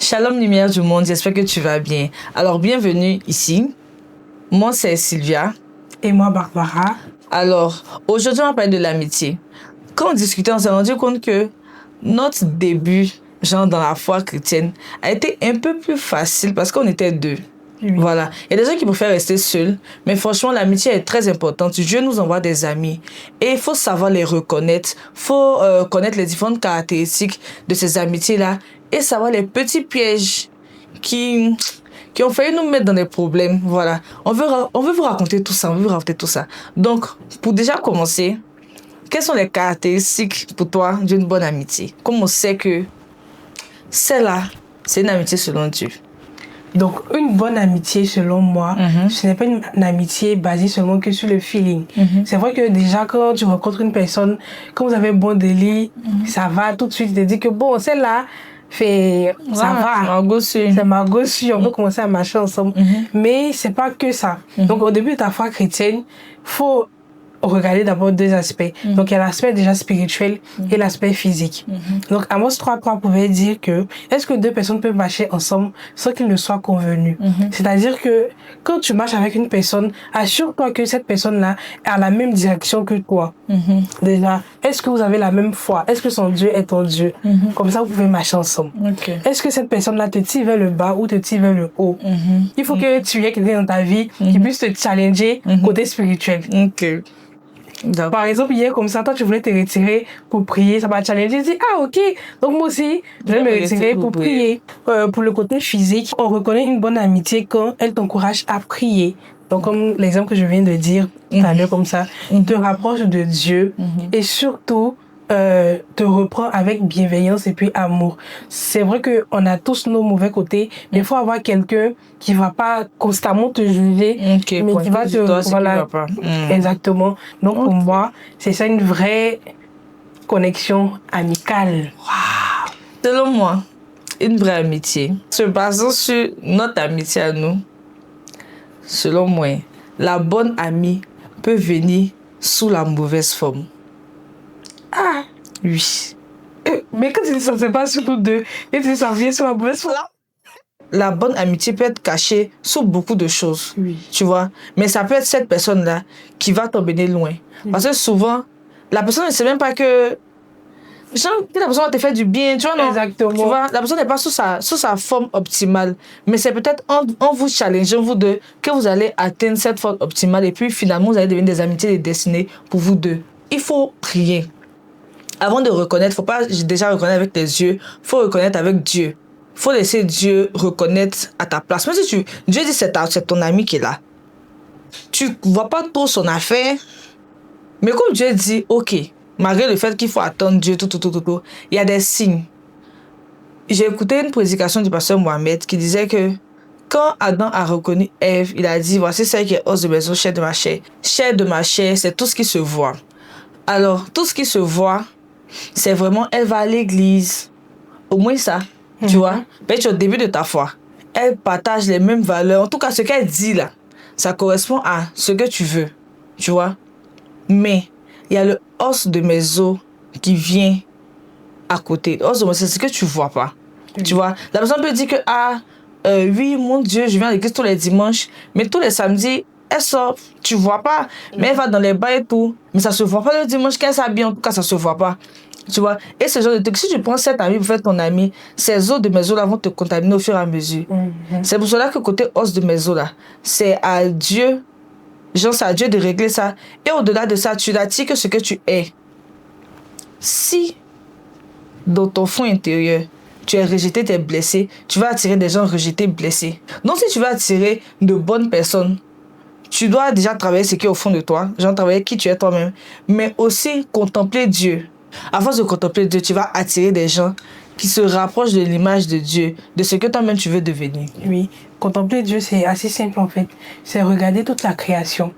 Shalom lumière du monde, j'espère que tu vas bien. Alors bienvenue ici. Moi c'est Sylvia. Et moi Barbara. Alors aujourd'hui on va parler de l'amitié. Quand on discutait, on s'est rendu compte que notre début, genre dans la foi chrétienne, a été un peu plus facile parce qu'on était deux. Oui. Voilà. Il y a des gens qui préfèrent rester seuls, mais franchement, l'amitié est très importante. Dieu nous envoie des amis et il faut savoir les reconnaître. Il faut connaître les différentes caractéristiques de ces amitiés-là et savoir les petits pièges qui ont failli nous mettre dans des problèmes. Voilà. On veut vous raconter tout ça. Donc, pour déjà commencer, quelles sont les caractéristiques pour toi d'une bonne amitié? Comment on sait que celle-là, c'est une amitié selon Dieu? Donc, une bonne amitié, selon moi, ce n'est pas une amitié basée seulement que sur le feeling. C'est vrai que déjà, quand tu rencontres une personne, quand vous avez un bon délire, ça va tout de suite. Tu te dis que bon, celle-là, ça va. C'est ma gosse, on peut commencer à marcher ensemble. Mais c'est pas que ça. Donc, au début de ta foi chrétienne, faut regarder d'abord deux aspects. Donc, il y a l'aspect déjà spirituel et l'aspect physique. Donc, Amos 3.3 pouvait dire que est-ce que deux personnes peuvent marcher ensemble sans qu'ils ne soient convenus? C'est-à-dire que quand tu marches avec une personne, assure-toi que cette personne-là a la même direction que toi. Déjà, est-ce que vous avez la même foi? Est-ce que son Dieu est ton Dieu? Comme ça, vous pouvez marcher ensemble. Est-ce que cette personne-là te tire vers le bas ou te tire vers le haut? Il faut que tu aies quelqu'un dans ta vie qui puisse te challenger côté spirituel. Par exemple, hier, comme ça, toi, tu voulais te retirer pour prier, ça m'a challengé. Je dis, ah, ok. Donc, moi aussi, je vais me retirer pour prier. Pour le côté physique, on reconnaît une bonne amitié quand elle t'encourage à prier. Donc, comme l'exemple que je viens de dire tout à l'heure, comme ça, te rapproche de Dieu et surtout, te reprend avec bienveillance et puis amour. C'est vrai qu'on a tous nos mauvais côtés, mais il faut avoir quelqu'un qui va pas constamment te juger, mais qui va te... Voilà, exactement. Donc, pour moi, c'est ça une vraie connexion amicale. Wow. Selon moi, une vraie amitié, se basant sur notre amitié à nous, selon moi, la bonne amie peut venir sous la mauvaise forme. Ah, oui. Mais quand tu dis ça, c'est pas sur nous deux. Et tu dis ça vient sur la mauvaise forme. La bonne amitié peut être cachée sous beaucoup de choses. Oui. Tu vois. Mais ça peut être cette personne-là qui va t'emmener loin. Parce que souvent, la personne ne sait même pas que... Genre, la personne va te faire du bien, tu vois, non? Exactement. Tu vois, la personne n'est pas sous sa forme optimale. Mais c'est peut-être en vous challengeant, vous deux, que vous allez atteindre cette forme optimale. Et puis, finalement, vous allez devenir des amitiés destinées pour vous deux. Il faut prier. Avant de reconnaître, faut pas déjà reconnaître avec tes yeux, faut reconnaître avec Dieu. Faut laisser Dieu reconnaître à ta place. Même si Dieu dit c'est ton ami qui est là. Tu vois pas trop son affaire, mais comme Dieu dit, ok, malgré le fait qu'il faut attendre Dieu, il y a des signes. J'ai écouté une prédication du pasteur Mohamed qui disait que quand Adam a reconnu Ève, il a dit, voici celle qui est os de mes os, chair de ma chair. Chair de ma chair, c'est tout ce qui se voit. Alors, tout ce qui se voit, c'est vraiment, elle va à l'église. Au moins ça, tu vois. Peut-être au début de ta foi. Elle partage les mêmes valeurs. En tout cas, ce qu'elle dit là, ça correspond à ce que tu veux. Tu vois. Mais, il y a le os de mes os qui vient à côté. Os de mes os, c'est ce que tu vois pas. Tu vois. La personne peut dire que, oui, mon Dieu, je viens à l'église tous les dimanches, mais tous les samedis, elle sort, tu vois pas, mais elle va dans les bars et tout, mais ça se voit pas le dimanche qu'elle s'habille, en tout cas ça se voit pas, tu vois. Et ce genre de truc, si tu prends cet ami pour faire ton ami, ces os de mes os là vont te contaminer au fur et à mesure. C'est pour cela que côté os de mes os là, c'est à Dieu, genre c'est à Dieu de régler ça. Et au-delà de ça, tu n'attires que ce que tu es. Si dans ton fond intérieur, tu es rejeté, tu es blessé, tu vas attirer des gens rejetés, blessés. Donc si tu veux attirer de bonnes personnes, tu dois déjà travailler ce qui est au fond de toi, genre travailler qui tu es toi-même, mais aussi contempler Dieu. À force de contempler Dieu, tu vas attirer des gens qui se rapprochent de l'image de Dieu, de ce que toi-même tu veux devenir. Oui, contempler Dieu, c'est assez simple en fait. C'est regarder toute la création.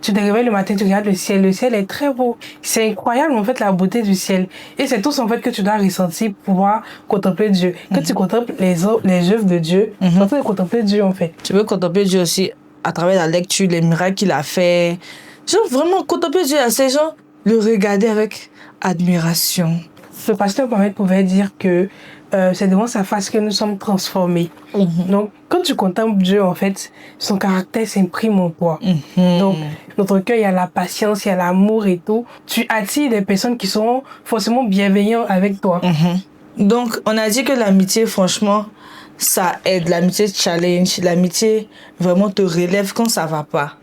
Tu te réveilles le matin, tu regardes le ciel est très beau. C'est incroyable en fait la beauté du ciel. Et c'est tout en fait que tu dois ressentir pour pouvoir contempler Dieu. Quand tu contemples les œuvres de Dieu, tu es en train de contempler Dieu en fait. Tu veux contempler Dieu aussi à travers la lecture, les miracles qu'il a fait. Genre vraiment contempler Dieu à ces gens, le regarder avec admiration. Le pasteur Mohamed pouvait dire que c'est devant sa face que nous sommes transformés. Donc, quand tu contemples Dieu, en fait, son caractère s'imprime en toi. Donc, notre cœur, il y a la patience, il y a l'amour et tout. Tu attires des personnes qui seront forcément bienveillantes avec toi. Donc, on a dit que l'amitié, franchement, ça aide. L'amitié challenge. L'amitié vraiment te relève quand ça va pas.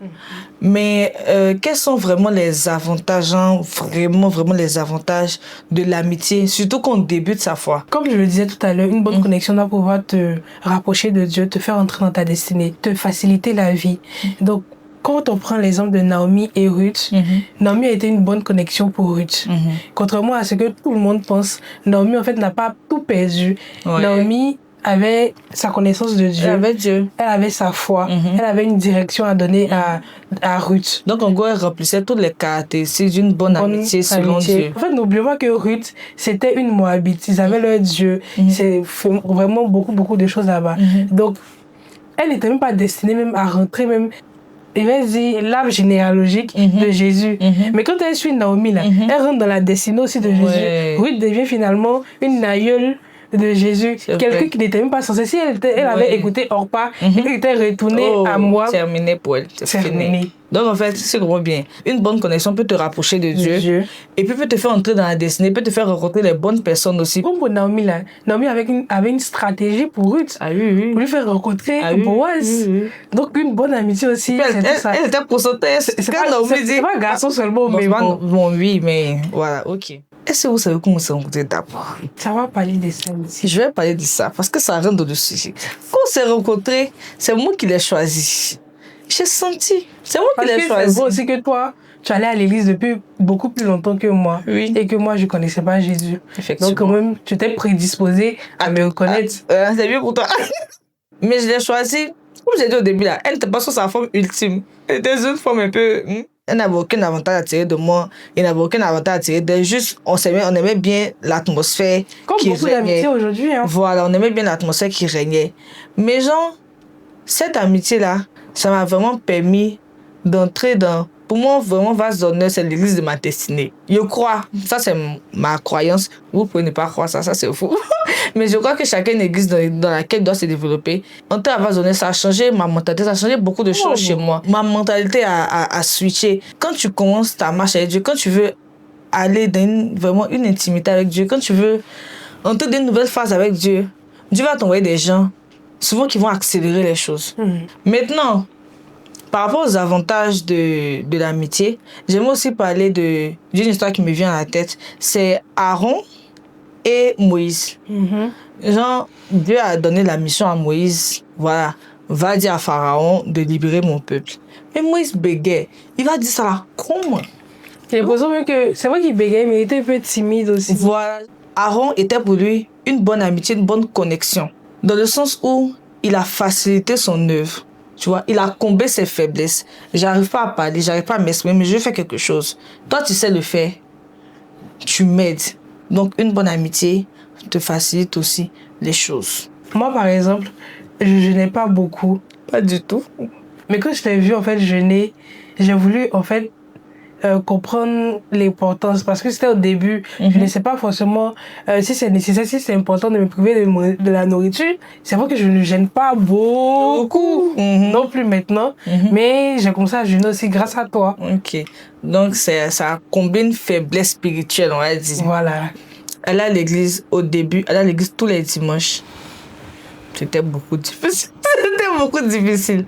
Mais quels sont vraiment les avantages, hein, vraiment les avantages de l'amitié, surtout quand on débute sa foi? Comme je le disais tout à l'heure, une bonne connexion doit pouvoir te rapprocher de Dieu, te faire entrer dans ta destinée, te faciliter la vie. Donc, quand on prend l'exemple de Naomi et Ruth, Naomi a été une bonne connexion pour Ruth. Contrairement à ce que tout le monde pense, Naomi, en fait, n'a pas tout perdu. Ouais. Naomi avait sa connaissance de Dieu. Elle avait Dieu. Elle avait sa foi. Elle avait une direction à donner à Ruth. Donc, en gros, elle remplissait toutes les caractéristiques d'une bonne amitié selon Dieu. En fait, n'oublions pas que Ruth, c'était une Moabite. Ils avaient leur Dieu. C'est vraiment beaucoup de choses là-bas. Donc, elle n'était même pas destinée même à rentrer même... Il va dire l'arbre généalogique de Jésus. Mais quand elle suit Naomi, là, elle rentre dans la destinée aussi de Jésus. Ruth devient finalement une aïeule de Jésus. Quelqu'un qui n'était même pas censé. Si elle avait écouté Orpa, elle était retournée à moi. Terminé pour elle. C'est fini. Donc, en fait, c'est vraiment bien. Une bonne connexion peut te rapprocher de Dieu. Et puis peut te faire entrer dans la destinée, peut te faire rencontrer les bonnes personnes aussi. Comme pour Naomi, là. Naomi avait une stratégie pour Ruth. Ah oui. Pour lui faire rencontrer Boaz. Donc, une bonne amitié aussi. Elle était concentrée. C'est pas un garçon seulement, mais bon. Bon, oui, mais voilà, ok. Est-ce que vous savez comment on s'est rencontrés d'abord? Ça va parler de ça aussi. Je vais parler de ça parce que ça rentre dans le sujet. Quand on s'est rencontrés, c'est moi qui l'ai choisi. J'ai senti. C'est moi qui l'ai choisi. C'est bon aussi que toi, tu allais à l'église depuis beaucoup plus longtemps que moi. Oui. Et que moi, je ne connaissais pas Jésus. Effectivement. Donc, quand même, tu t'es prédisposée à me reconnaître. C'est bien pour toi. Mais je l'ai choisi, comme j'ai dit au début, là, elle n'était pas sur sa forme ultime. Elle était une forme un peu... Elle n'avait aucun avantage à tirer de moi. Il n'avait aucun avantage à tirer d'elle. Juste, on aimait bien l'atmosphère comme qui beaucoup régnait. d'amitié aujourd'hui. Hein. Voilà, on aimait bien l'atmosphère qui régnait. Mais genre, cette amitié-là, ça m'a vraiment permis d'entrer dans... Pour moi, vraiment, vase d'honneur, c'est l'église de ma destinée. Je crois. Ça, c'est ma croyance. Vous pouvez ne pas croire ça c'est faux. Mais je crois que chacune église dans laquelle doit se développer. Entrer à vase d'honneur, ça a changé ma mentalité. Ça a changé beaucoup de choses chez moi. Ma mentalité a switché. Quand tu commences ta marche avec Dieu, quand tu veux aller dans vraiment une intimité avec Dieu, quand tu veux entrer dans une nouvelle phase avec Dieu, Dieu va t'envoyer des gens, souvent qui vont accélérer les choses. Maintenant, par rapport aux avantages de l'amitié, j'aimerais aussi parler d'une histoire qui me vient à la tête. C'est Aaron et Moïse. Genre, Dieu a donné la mission à Moïse, voilà, va dire à Pharaon de libérer mon peuple. Et Moïse bégait. Il va dire ça là, comment? J'ai l'impression même que c'est vrai qu'il bégayait, mais il était un peu timide aussi. Voilà. Aaron était pour lui une bonne amitié, une bonne connexion. Dans le sens où il a facilité son œuvre. Tu vois, il a comblé ses faiblesses. J'arrive pas à parler, j'arrive pas à m'exprimer, mais je fais quelque chose. Toi, tu sais le faire. Tu m'aides. Donc, une bonne amitié te facilite aussi les choses. Moi, par exemple, je jeûnais pas beaucoup. Pas du tout. Mais quand je t'ai vu, en fait, jeûner, j'ai voulu, en fait, comprendre l'importance. Parce que c'était au début, je ne sais pas forcément si c'est nécessaire, si c'est important de me priver de la nourriture. C'est vrai que je ne gêne pas beaucoup non plus maintenant. Mais j'ai commencé à jeûner aussi grâce à toi. Ok. Donc, ça a comblé une faiblesse spirituelle, on va dire. Voilà. Elle a l'église au début, elle a l'église tous les dimanches. C'était beaucoup difficile. C'était beaucoup difficile.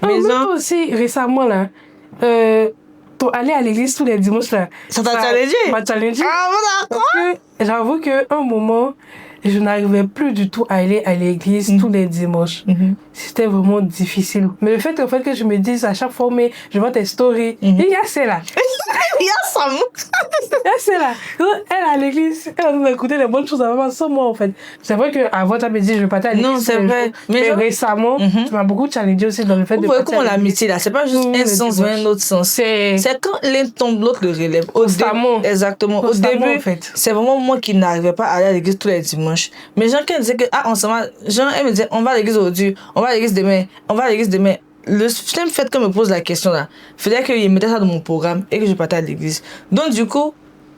Mais toi aussi, récemment, là, aller à l'église tous les dimanches, là. Ça t'a challengé? M'a challengé. Ah, bon, d'accord. Parce que j'avoue qu'à un moment, je n'arrivais plus du tout à aller à l'église tous les dimanches. C'était vraiment difficile. Mais le fait en fait, que je me dise à chaque fois, mais je vois tes stories, il y a celle-là. Il y a ça. Il y a celle-là. Elle à l'église, elle a écouté les bonnes choses avant sans moi en fait. C'est vrai qu'avant, tu m'as dit, je vais partir à l'église. Non, c'est vrai. Mais récemment, tu m'as beaucoup challengé aussi dans le fait de partir. Vous voyez comment l'amitié là, c'est pas juste un sens ou un autre sens. C'est quand l'un tombe, l'autre le relève. Exactement. Au début, en fait. C'est vraiment moi qui n'arrivais pas à aller à l'église tous les dimanches. Mais Jean, quand elle disait que, on s'en va, Jean, elle me disait, on va à l'église aujourd'hui, on va à l'église demain, on va à l'église demain. Le même fait qu'on me pose la question là, il fallait qu'il mette ça dans mon programme et que je partais à l'église. Donc, du coup,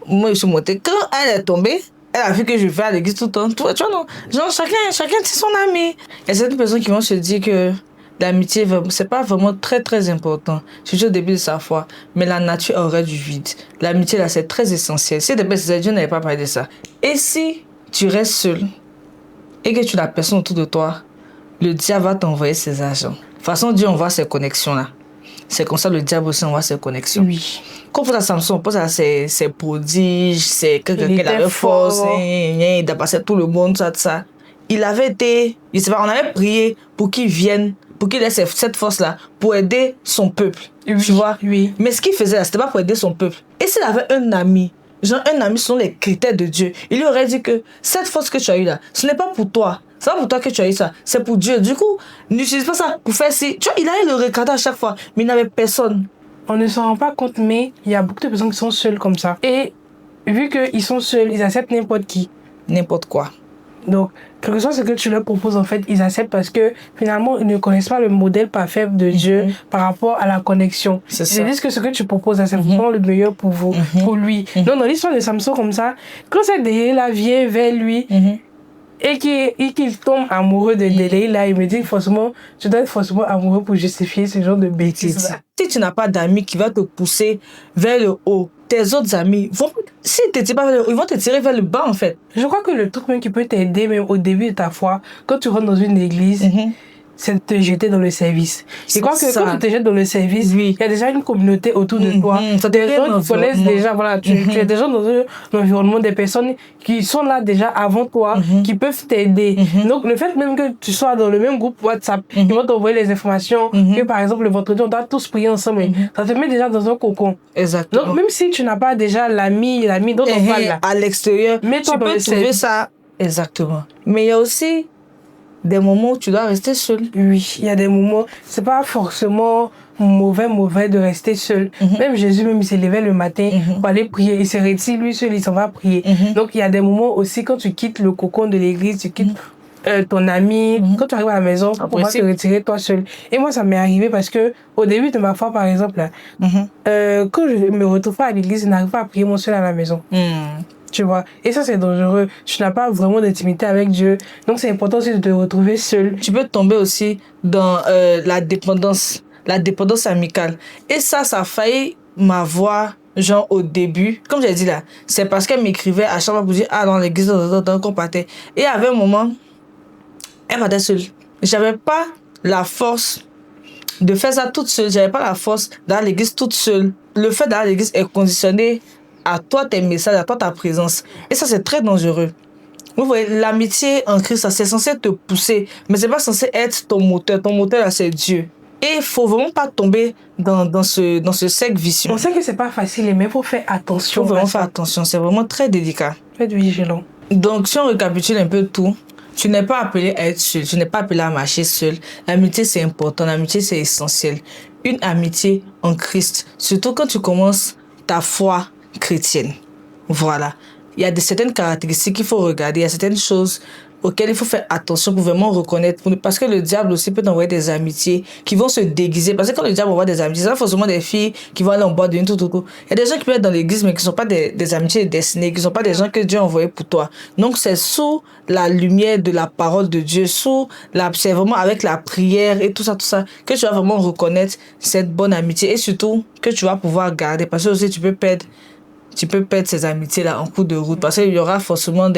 moi, je suis montée. Quand elle est tombée, Elle a vu que je vais à l'église tout le temps. Tu vois, non. Genre, chacun c'est son ami. Il y a certaines personnes qui vont se dire que l'amitié, c'est pas vraiment très, très important. Surtout au début de sa foi. Mais la nature aurait du vide. L'amitié, là, c'est très essentiel. Si Dieu n'avait pas parlé de ça. Et si tu restes seul et que tu n'as personne autour de toi, le diable va t'envoyer ses agents. De toute façon, Dieu envoie ses connexions-là. C'est comme ça le diable aussi envoie ses connexions. Oui. Quand on pense à Samson, on pense à ses prodiges, c'est quelqu'un qui avait force, il a passé tout le monde, ça. Il avait été, je sais pas, on avait prié pour qu'il vienne, pour qu'il ait cette force-là, pour aider son peuple. Oui, tu vois? Oui. Mais ce qu'il faisait là, c'était pas pour aider son peuple. Et s'il avait un ami, genre un ami selon les critères de Dieu, il lui aurait dit que cette force que tu as eue là, ce n'est pas pour toi. C'est pas pour toi que tu as eu ça, c'est pour Dieu. Du coup, n'utilise pas ça pour faire ci. Tu vois, il allait le regarder à chaque fois, mais il n'avait personne. On ne s'en rend pas compte, mais il y a beaucoup de personnes qui sont seules comme ça. Et vu qu'ils sont seuls, ils acceptent n'importe qui. N'importe quoi. Donc, quelque chose, ce que tu leur proposes, en fait, ils acceptent parce que finalement, ils ne connaissent pas le modèle parfait de Dieu par rapport à la connexion. C'est ça. Ils disent que ce que tu proposes, c'est vraiment le meilleur pour vous, pour lui. Donc, dans l'histoire de Samson, comme ça, quand cette Delilah vient vers lui, et qu'il tombe amoureux de Delilah, il me dit forcément, tu dois être forcément amoureux pour justifier ce genre de bêtises. Si tu n'as pas d'amis qui va te pousser vers le haut, tes autres amis vont, s'ils te tirent pas vers le haut, ils vont te tirer vers le bas en fait. Je crois que le truc même qui peut t'aider même au début de ta foi, quand tu rentres dans une église, c'est de te jeter dans le service. Je crois que quand tu te jettes dans le service, il y a déjà une communauté autour de toi. Des gens qui connaissent déjà, voilà, tu es déjà dans un environnement, des personnes qui sont là déjà avant toi, qui peuvent t'aider. Donc, le fait même que tu sois dans le même groupe WhatsApp, ils vont t'envoyer les informations, que par exemple, le vendredi, on doit tous prier ensemble. Ça te met déjà dans un cocon. Exactement. Donc, même si tu n'as pas déjà l'ami dont on parle là, à l'extérieur, mets-toi tu dans peux le trouver service. ça. Exactement. Mais il y a aussi des moments où tu dois rester seul. Oui, il y a des moments, c'est pas forcément mauvais de rester seul. Même Jésus, même il s'est levé le matin pour aller prier. Il se retire lui seul, il s'en va prier. Donc il y a des moments aussi quand tu quittes le cocon de l'église, tu quittes ton ami, quand tu arrives à la maison, pour pas te retirer toi seul. Et moi, ça m'est arrivé parce que au début de ma foi, par exemple, là, quand je me retrouve pas à l'église, je n'arrive pas à prier mon seul à la maison. Tu vois, et ça c'est dangereux. Tu n'as pas vraiment d'intimité avec Dieu, donc c'est important aussi de te retrouver seul. Tu peux tomber aussi dans la dépendance amicale. Et ça a failli m'avoir, genre au début, comme j'ai dit là, c'est parce qu'elle m'écrivait à chaque fois pour dire dans l'église qu'on partait. Et il y avait un moment, elle partait seule. J'avais pas la force de faire ça toute seule. J'avais pas la force d'aller à l'église toute seule. Le fait d'aller à l'église est conditionné à toi tes messages, à toi ta présence. Et ça, c'est très dangereux. Vous voyez, l'amitié en Christ, c'est censé te pousser, mais c'est pas censé être ton moteur. Ton moteur, là, c'est Dieu. Et il faut vraiment pas tomber dans ce cercle vicieux. On sait que c'est pas facile, mais il faut faire attention. Il faut vraiment faire attention. C'est vraiment très délicat. Faites vigilant. Donc, si on récapitule un peu tout, tu n'es pas appelé à être seul. Tu n'es pas appelé à marcher seul. L'amitié, c'est important. L'amitié, c'est essentiel. Une amitié en Christ, surtout quand tu commences ta foi chrétienne. Voilà. Il y a certaines caractéristiques qu'il faut regarder. Il y a certaines choses auxquelles il faut faire attention pour vraiment reconnaître. Parce que le diable aussi peut t'envoyer des amitiés qui vont se déguiser. Parce que quand le diable envoie des amitiés, c'est pas forcément des filles qui vont aller en boîte de nuit, tout. Il y a des gens qui peuvent être dans l'église, mais qui ne sont pas des amitiés destinées, qui ne sont pas des gens que Dieu a envoyés pour toi. Donc, c'est sous la lumière de la parole de Dieu, c'est vraiment avec la prière et tout ça, que tu vas vraiment reconnaître cette bonne amitié et surtout que tu vas pouvoir garder. Parce que aussi, tu peux perdre ces amitiés-là en cours de route. Parce qu'il y aura forcément on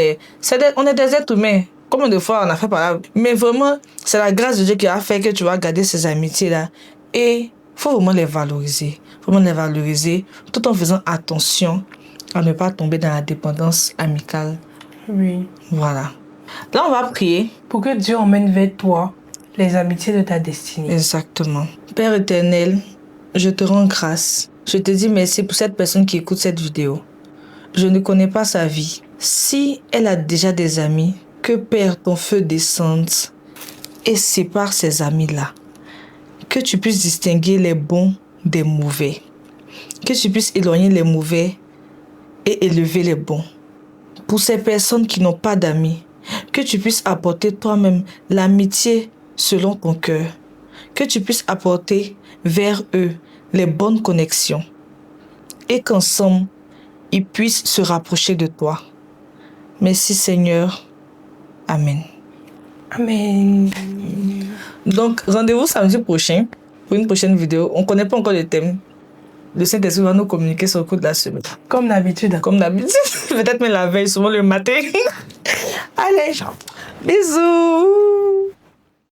est des êtres humains. Combien de fois on a fait par là? Mais vraiment, c'est la grâce de Dieu qui a fait que tu vas garder ces amitiés-là. Et il faut vraiment les valoriser. Tout en faisant attention à ne pas tomber dans la dépendance amicale. Oui. Voilà. Là, on va prier. Pour que Dieu emmène vers toi les amitiés de ta destinée. Exactement. Père éternel, je te rends grâce. Je te dis merci pour cette personne qui écoute cette vidéo. Je ne connais pas sa vie. Si elle a déjà des amis, que Père, ton feu descende et sépare ces amis-là. Que tu puisses distinguer les bons des mauvais. Que tu puisses éloigner les mauvais et élever les bons. Pour ces personnes qui n'ont pas d'amis, que tu puisses apporter toi-même l'amitié selon ton cœur. Que tu puisses apporter vers eux les bonnes connexions et qu'ensemble, ils puissent se rapprocher de toi. Merci Seigneur. Amen. Amen. Donc, rendez-vous samedi prochain pour une prochaine vidéo. On ne connaît pas encore le thème. Le Saint-Esprit va nous communiquer sur le cours de la semaine. Comme d'habitude. Comme d'habitude. Peut-être même la veille, souvent le matin. Allez, bisous.